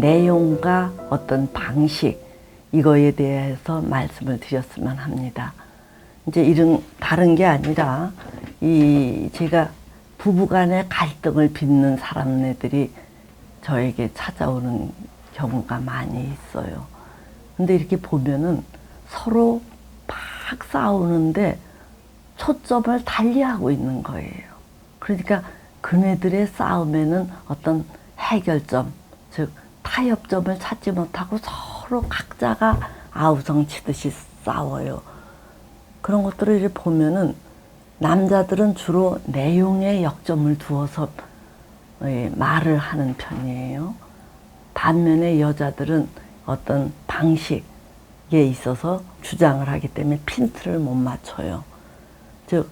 내용과 어떤 방식, 이거에 대해서 말씀을 드렸으면 합니다. 이제 이런 다른 게 아니라 제가 부부간의 갈등을 빚는 사람네들이 저에게 찾아오는 경우가 많이 있어요. 근데 이렇게 보면은 서로 막 싸우는데 초점을 달리하고 있는 거예요. 그러니까 그네들의 싸움에는 어떤 해결점, 즉 타협점을 찾지 못하고 서로 각자가 아우성 치듯이 싸워요. 그런 것들을 이렇게 보면은 남자들은 주로 내용에 역점을 두어서 말을 하는 편이에요. 반면에 여자들은 어떤 방식에 있어서 주장을 하기 때문에 핀트를 못 맞춰요. 즉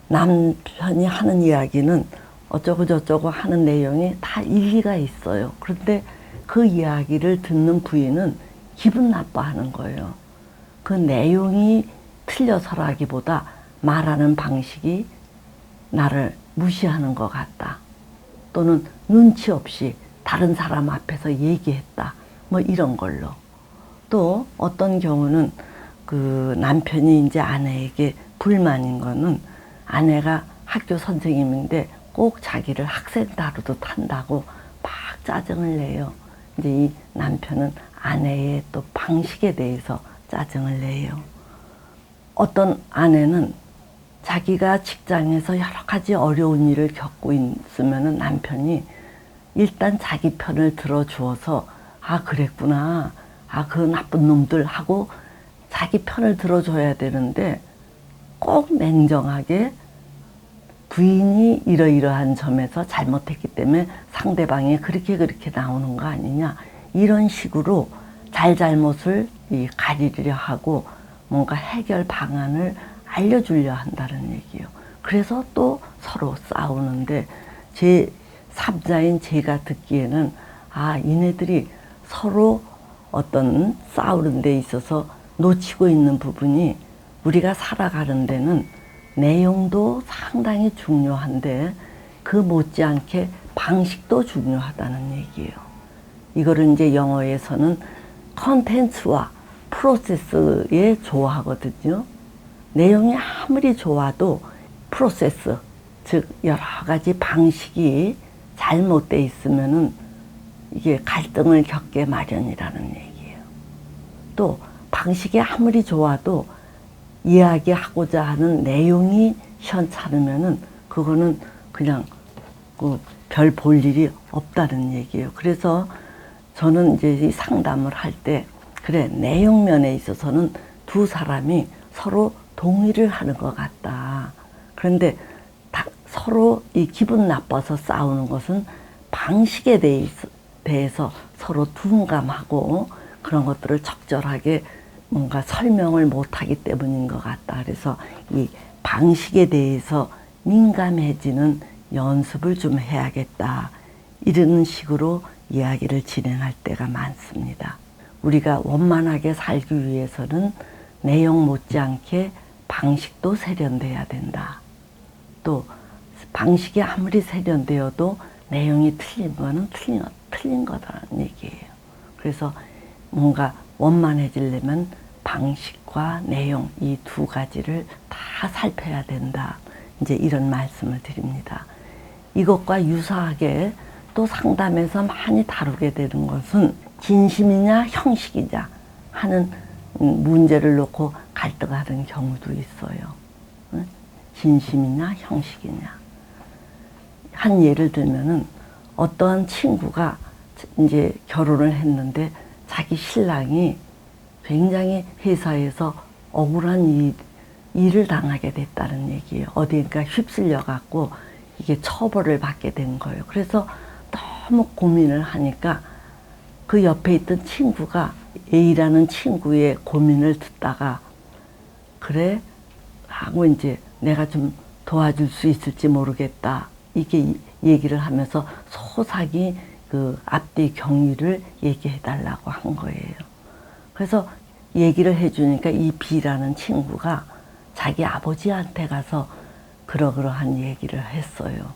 남편이 하는 이야기는 어쩌고 저쩌고 하는 내용이 다 일리가 있어요. 그런데 그 이야기를 듣는 부인은 기분 나빠하는 거예요. 그 내용이 틀려서라기보다 말하는 방식이 나를 무시하는 것 같다. 또는 눈치 없이 다른 사람 앞에서 얘기했다. 뭐 이런 걸로. 또 어떤 경우는 그 남편이 이제 아내에게 불만인 거는 아내가 학교 선생님인데 꼭 자기를 학생 다루듯 한다고 막 짜증을 내요. 이제 이 남편은 아내의 또 방식에 대해서 짜증을 내요. 어떤 아내는 자기가 직장에서 여러 가지 어려운 일을 겪고 있으면 남편이 일단 자기 편을 들어주어서 아 그랬구나, 아 그 나쁜 놈들 하고 자기 편을 들어줘야 되는데 꼭 냉정하게 부인이 이러이러한 점에서 잘못했기 때문에 상대방이 그렇게 나오는 거 아니냐, 이런 식으로 잘못을 가리려 하고 뭔가 해결 방안을 알려주려 한다는 얘기예요. 그래서 또 서로 싸우는데 제 3자인 제가 듣기에는 아 이네들이 서로 어떤 싸우는 데 있어서 놓치고 있는 부분이 우리가 살아가는 데는 내용도 상당히 중요한데 그 못지않게 방식도 중요하다는 얘기예요. 이거를 이제 영어에서는 컨텐츠와 프로세스에 좋아하거든요. 내용이 아무리 좋아도 프로세스, 즉 여러 가지 방식이 잘못돼 있으면은 이게 갈등을 겪게 마련이라는 얘기예요. 또 방식이 아무리 좋아도 이야기하고자 하는 내용이 현찮으면은 그거는 그냥 별 볼 일이 없다는 얘기예요. 그래서 저는 이제 이 상담을 할 때 그래 내용면에 있어서는 두 사람이 서로 동의를 하는 것 같다. 그런데 서로 이 기분 나빠서 싸우는 것은 방식에 대해서 서로 둔감하고 그런 것들을 적절하게 뭔가 설명을 못하기 때문인 것 같다. 그래서 이 방식에 대해서 민감해지는 연습을 좀 해야겠다. 이런 식으로 이야기를 진행할 때가 많습니다. 우리가 원만하게 살기 위해서는 내용 못지않게 방식도 세련돼야 된다. 또 방식이 아무리 세련되어도 내용이 틀린 거는 틀린 거다라는 얘기예요. 그래서 뭔가 원만해지려면 방식과 내용 이 두 가지를 다 살펴야 된다. 이제 이런 말씀을 드립니다. 이것과 유사하게 또 상담에서 많이 다루게 되는 것은 진심이냐 형식이냐 하는 문제를 놓고 갈등하는 경우도 있어요. 진심이냐 형식이냐. 한 예를 들면은 어떠한 친구가 이제 결혼을 했는데 자기 신랑이 굉장히 회사에서 억울한 일을 당하게 됐다는 얘기예요. 어디인가 휩쓸려 갖고 이게 처벌을 받게 된 거예요. 그래서 너무 고민을 하니까 그 옆에 있던 친구가 A라는 친구의 고민을 듣다가 그래 하고 이제 내가 좀 도와줄 수 있을지 모르겠다. 이게 얘기를 하면서 소상히 그 앞뒤 경위를 얘기해 달라고 한 거예요. 그래서 얘기를 해주니까 이 B라는 친구가 자기 아버지한테 가서 그러한 얘기를 했어요.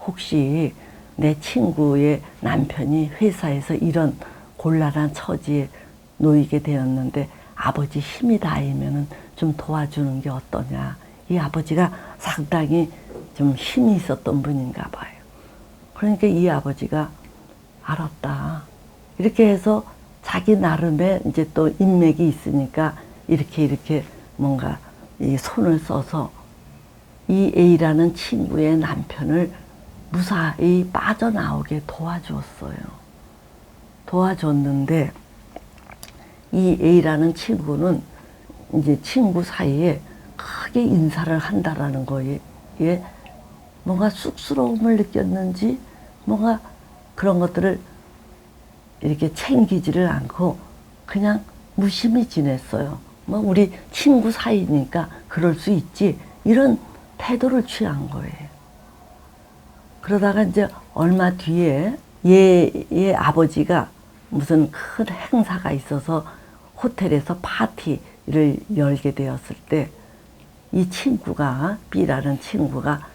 혹시 내 친구의 남편이 회사에서 이런 곤란한 처지에 놓이게 되었는데 아버지 힘이 닿으면은 좀 도와주는 게 어떠냐. 이 아버지가 상당히 좀 힘이 있었던 분인가 봐요. 그러니까 이 아버지가 알았다. 이렇게 해서 자기 나름의 이제 또 인맥이 있으니까 이렇게 뭔가 이 손을 써서 이 A라는 친구의 남편을 무사히 빠져나오게 도와주었어요. 도와줬는데 이 A라는 친구는 이제 친구 사이에 크게 인사를 한다라는 거에 뭔가 쑥스러움을 느꼈는지 뭔가 그런 것들을 이렇게 챙기지를 않고 그냥 무심히 지냈어요. 뭐 우리 친구 사이니까 그럴 수 있지 이런 태도를 취한 거예요. 그러다가 이제 얼마 뒤에 얘의 아버지가 무슨 큰 행사가 있어서 호텔에서 파티를 열게 되었을 때 이 친구가 B라는 친구가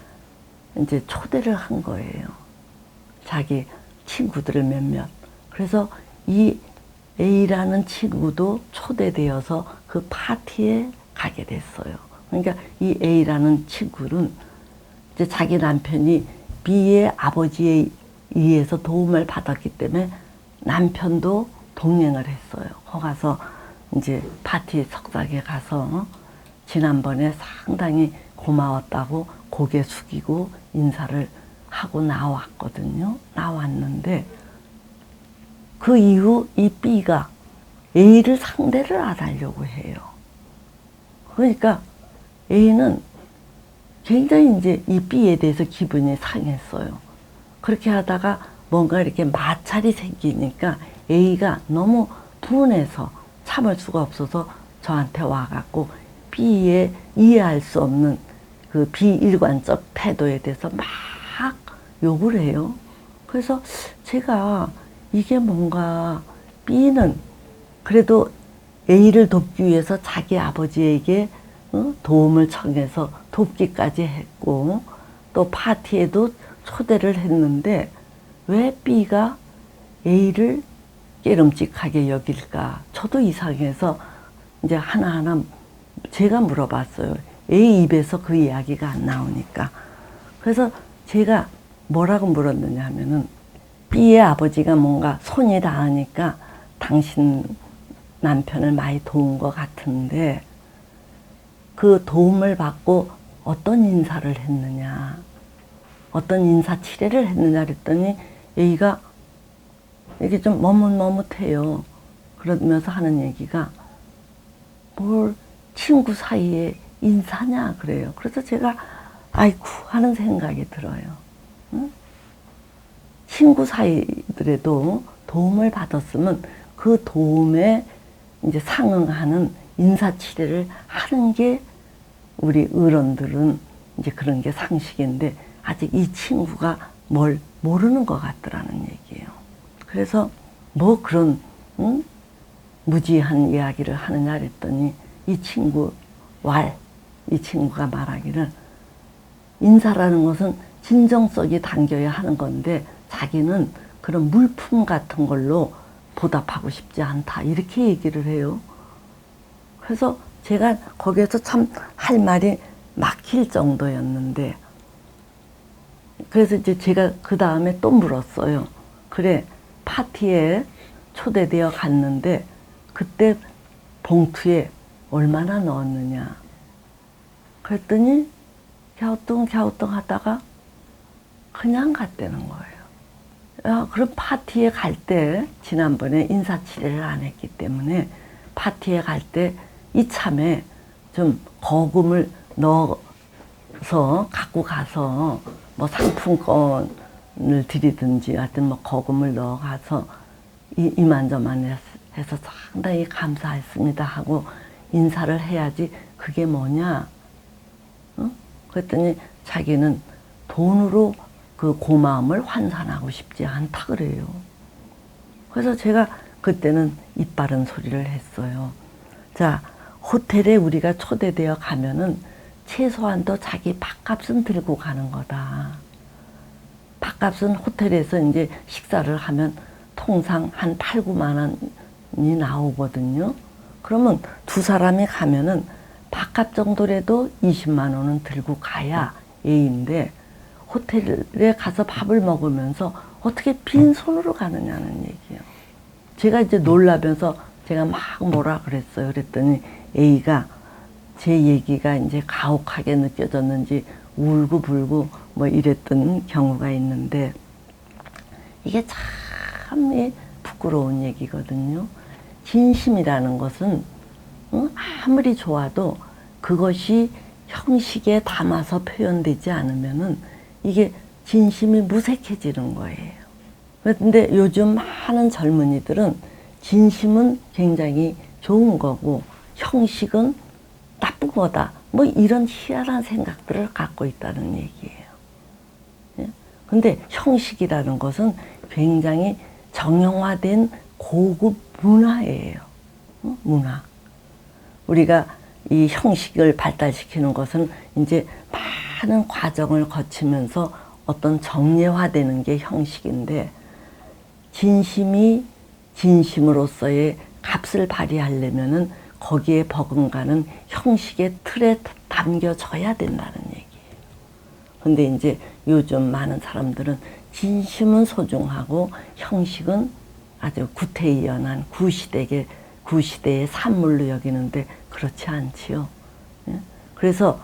이제 초대를 한 거예요. 자기 친구들을 몇몇. 그래서 이 A라는 친구도 초대되어서 그 파티에 가게 됐어요. 그러니까 이 A라는 친구는 이제 자기 남편이 B의 아버지에 의해서 도움을 받았기 때문에 남편도 동행을 했어요. 거기 가서 이제 파티 석상에 가서 지난번에 상당히 고마웠다고 고개 숙이고 인사를 하고 나왔거든요. 나왔는데 그 이후 이 B가 A를 상대를 안 하려고 해요. 그러니까 A는 굉장히 이제 이 B에 대해서 기분이 상했어요. 그렇게 하다가 뭔가 이렇게 마찰이 생기니까 A가 너무 분해서 참을 수가 없어서 저한테 와갖고 B의 이해할 수 없는 그 비일관적 태도에 대해서 막 욕을 해요. 그래서 제가 이게 뭔가 B는 그래도 A를 돕기 위해서 자기 아버지에게 도움을 청해서 돕기까지 했고 또 파티에도 초대를 했는데 왜 B가 A를 깨름직하게 여길까? 저도 이상해서 이제 하나하나 제가 물어봤어요. A 입에서 그 이야기가 안 나오니까. 그래서 제가 뭐라고 물었느냐 하면은 B의 아버지가 뭔가 손이 닿으니까 당신 남편을 많이 도운 것 같은데 그 도움을 받고 어떤 인사를 했느냐, 어떤 인사치레를 했느냐 그랬더니 A가 이게 좀 머뭇머뭇해요. 그러면서 하는 얘기가 뭘 친구 사이에 인사냐 그래요. 그래서 제가 아이쿠 하는 생각이 들어요. 응? 친구 사이들에도 도움을 받았으면 그 도움에 이제 상응하는 인사치레를 하는 게 우리 어른들은 이제 그런 게 상식인데 아직 이 친구가 뭘 모르는 것 같더라는 얘기예요. 그래서 뭐 그런 무지한 이야기를 하느냐 그랬더니 이 친구가 말하기를 인사라는 것은 진정성이 담겨야 하는 건데 자기는 그런 물품 같은 걸로 보답하고 싶지 않다 이렇게 얘기를 해요. 그래서 제가 거기에서 참 할 말이 막힐 정도였는데 그래서 이제 제가 그 다음에 또 물었어요. 그래 파티에 초대되어 갔는데 그때 봉투에 얼마나 넣었느냐 그랬더니 갸우뚱 하다가 그냥 갔다는 거예요. 야, 그럼 파티에 갈 때 지난번에 인사치레를 안 했기 때문에 파티에 갈 때 이참에 좀 거금을 넣어서 갖고 가서 뭐 상품권을 드리든지 하여튼 뭐 거금을 넣어 가서 이만저만 해서 상당히 감사했습니다 하고 인사를 해야지 그게 뭐냐? 응? 그랬더니 자기는 돈으로 그 고마움을 환산하고 싶지 않다 그래요. 그래서 제가 그때는 이빠른 소리를 했어요. 자, 호텔에 우리가 초대되어 가면은 최소한도 자기 밥값은 들고 가는 거다. 밥값은 호텔에서 이제 식사를 하면 통상 한 8, 9만 원이 나오거든요. 그러면 두 사람이 가면은 밥값 정도라도 20만 원은 들고 가야 A인데 호텔에 가서 밥을 먹으면서 어떻게 빈손으로 가느냐는 얘기예요. 제가 이제 놀라면서 제가 막 뭐라 그랬어요. 그랬더니 A가 제 얘기가 이제 가혹하게 느껴졌는지 울고 불고 뭐 이랬던 경우가 있는데 이게 참 부끄러운 얘기거든요. 진심이라는 것은 아무리 좋아도 그것이 형식에 담아서 표현되지 않으면은 이게 진심이 무색해지는 거예요. 그런데 요즘 많은 젊은이들은 진심은 굉장히 좋은 거고 형식은 나쁜 거다. 뭐 이런 희한한 생각들을 갖고 있다는 얘기예요. 근데 형식이라는 것은 굉장히 정형화된 고급 문화예요. 문화. 우리가 이 형식을 발달시키는 것은 이제 많은 과정을 거치면서 어떤 정례화되는 게 형식인데 진심이 진심으로서의 값을 발휘하려면은 거기에 버금가는 형식의 틀에 담겨져야 된다는 얘기예요. 근데 이제 요즘 많은 사람들은 진심은 소중하고 형식은 아주 구태의연한 구시대의 산물로 여기는데 그렇지 않지요. 그래서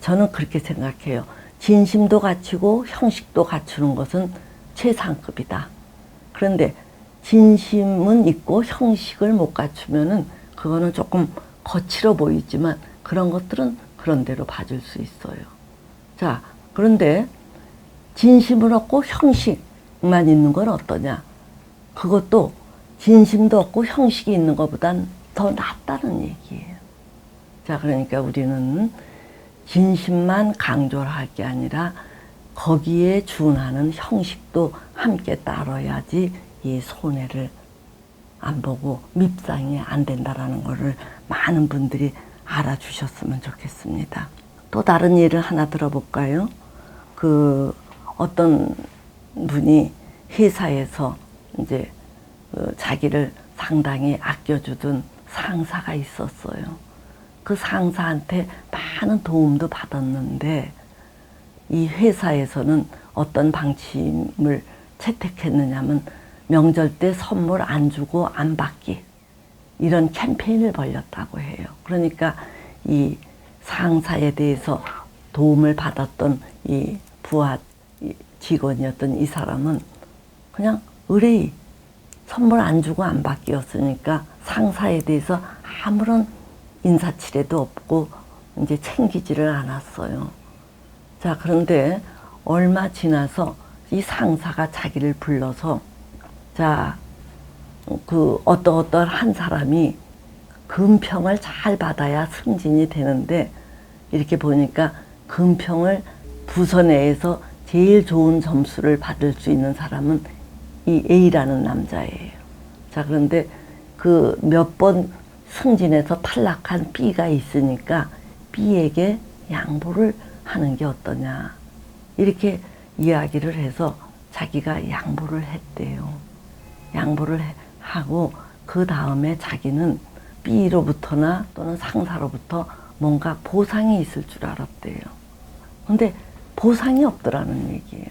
저는 그렇게 생각해요. 진심도 갖추고 형식도 갖추는 것은 최상급이다. 그런데 진심은 있고 형식을 못 갖추면은 그거는 조금 거칠어 보이지만 그런 것들은 그런 대로 봐줄 수 있어요. 자, 그런데 진심은 없고 형식만 있는 건 어떠냐? 그것도 진심도 없고 형식이 있는 것보단 더 낫다는 얘기예요. 자, 그러니까 우리는 진심만 강조를 할 게 아니라 거기에 준하는 형식도 함께 따라야지 이 손해를 안 보고 밉상이 안 된다라는 것을 많은 분들이 알아주셨으면 좋겠습니다. 또 다른 예를 하나 들어볼까요? 어떤 분이 회사에서 이제 자기를 상당히 아껴주던 상사가 있었어요. 그 상사한테 많은 도움도 받았는데 이 회사에서는 어떤 방침을 채택했느냐면 명절 때 선물 안 주고 안 받기 이런 캠페인을 벌였다고 해요. 그러니까 이 상사에 대해서 도움을 받았던 이 부하 직원이었던 이 사람은 그냥 의뢰의 선물 안 주고 안 받기였으니까 상사에 대해서 아무런 인사치레도 없고 이제 챙기지를 않았어요. 자, 그런데 얼마 지나서 이 상사가 자기를 불러서 자, 어떠한 한 사람이 금평을 잘 받아야 승진이 되는데 이렇게 보니까 금평을 부서 내에서 제일 좋은 점수를 받을 수 있는 사람은 이 A라는 남자예요. 자, 그런데 그 몇 번 승진해서 탈락한 B가 있으니까 B에게 양보를 하는 게 어떠냐. 이렇게 이야기를 해서 자기가 양보를 했대요. 양보를 하고 그 다음에 자기는 B로부터나 또는 상사로부터 뭔가 보상이 있을 줄 알았대요. 근데 보상이 없더라는 얘기예요.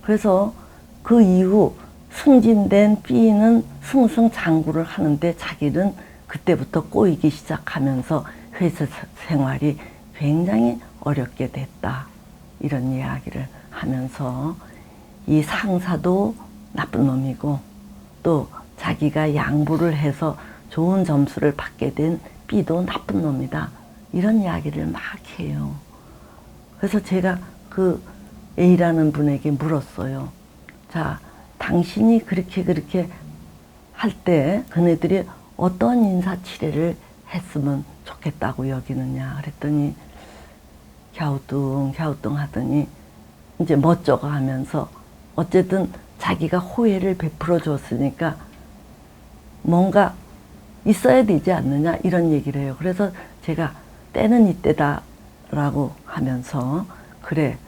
그래서 그 이후 승진된 B는 승승장구를 하는데 자기는 그때부터 꼬이기 시작하면서 회사 생활이 굉장히 어렵게 됐다. 이런 이야기를 하면서 이 상사도 나쁜 놈이고 또 자기가 양보를 해서 좋은 점수를 받게 된 B도 나쁜 놈이다. 이런 이야기를 막 해요. 그래서 제가 그 A라는 분에게 물었어요. 자, 당신이 그렇게 할 때 그네들이 어떤 인사치레를 했으면 좋겠다고 여기느냐 그랬더니 갸우뚱 하더니 이제 멋쩍어 하면서 어쨌든 자기가 호의를 베풀어 줬으니까 뭔가 있어야 되지 않느냐 이런 얘기를 해요. 그래서 제가 때는 이때다 라고 하면서 그래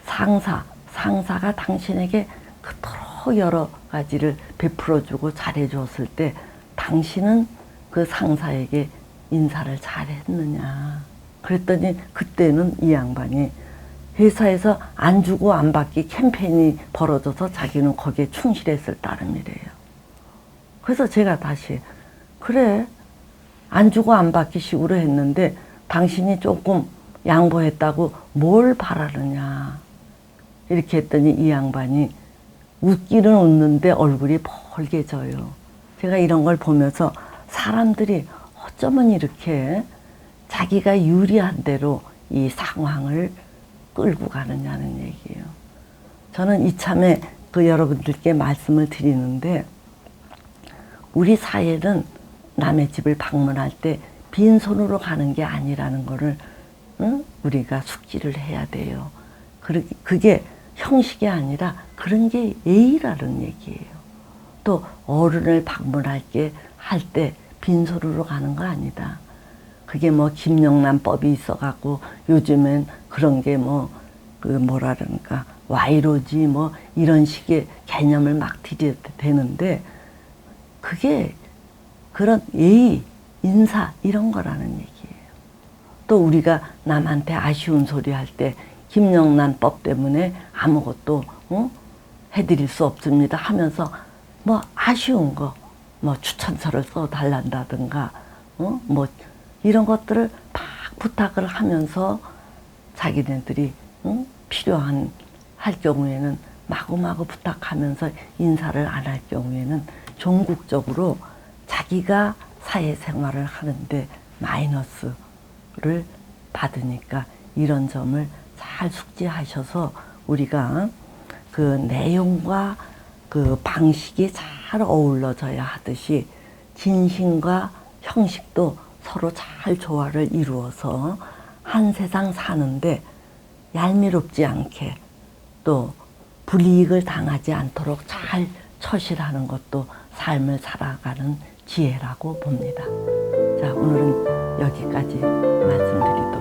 상사가 당신에게 그토록 여러 가지를 베풀어주고 잘해줬을 때 당신은 그 상사에게 인사를 잘했느냐. 그랬더니 그때는 이 양반이 회사에서 안 주고 안 받기 캠페인이 벌어져서 자기는 거기에 충실했을 따름이래요. 그래서 제가 다시 그래 안 주고 안 받기 식으로 했는데 당신이 조금 양보했다고 뭘 바라느냐 이렇게 했더니 이 양반이 웃기는 웃는데 얼굴이 벌개져요. 제가 이런 걸 보면서 사람들이 어쩌면 이렇게 자기가 유리한 대로 이 상황을 끌고 가느냐는 얘기예요. 저는 이참에 그 여러분들께 말씀을 드리는데 우리 사회는 남의 집을 방문할 때 빈손으로 가는 게 아니라는 거를 우리가 숙지를 해야 돼요. 그게 형식이 아니라 그런 게 예의라는 얘기예요. 또 어른을 방문할 때 빈손으로 가는 거 아니다. 그게 뭐 김영란법이 있어갖고 요즘엔 그런 게 뭐 그 뭐라 그러니까 와이로지 뭐 이런 식의 개념을 막 들여야 되는데 그게 그런 예의, 인사 이런 거라는 얘기예요. 또 우리가 남한테 아쉬운 소리 할 때 김영란법 때문에 아무것도 해드릴 수 없습니다 하면서 뭐 아쉬운 거 뭐 추천서를 써달란다든가 뭐 이런 것들을 막 부탁을 하면서 자기네들이 필요한 할 경우에는 마구마구 부탁하면서 인사를 안 할 경우에는 종국적으로 자기가 사회생활을 하는데 마이너스를 받으니까 이런 점을 잘 숙지하셔서 우리가 그 내용과 그 방식이 잘 어우러져야 하듯이 진심과 형식도 서로 잘 조화를 이루어서 한 세상 사는데 얄미롭지 않게 또 불이익을 당하지 않도록 잘 처실하는 것도 삶을 살아가는 지혜라고 봅니다. 자, 오늘은 여기까지 말씀드리도록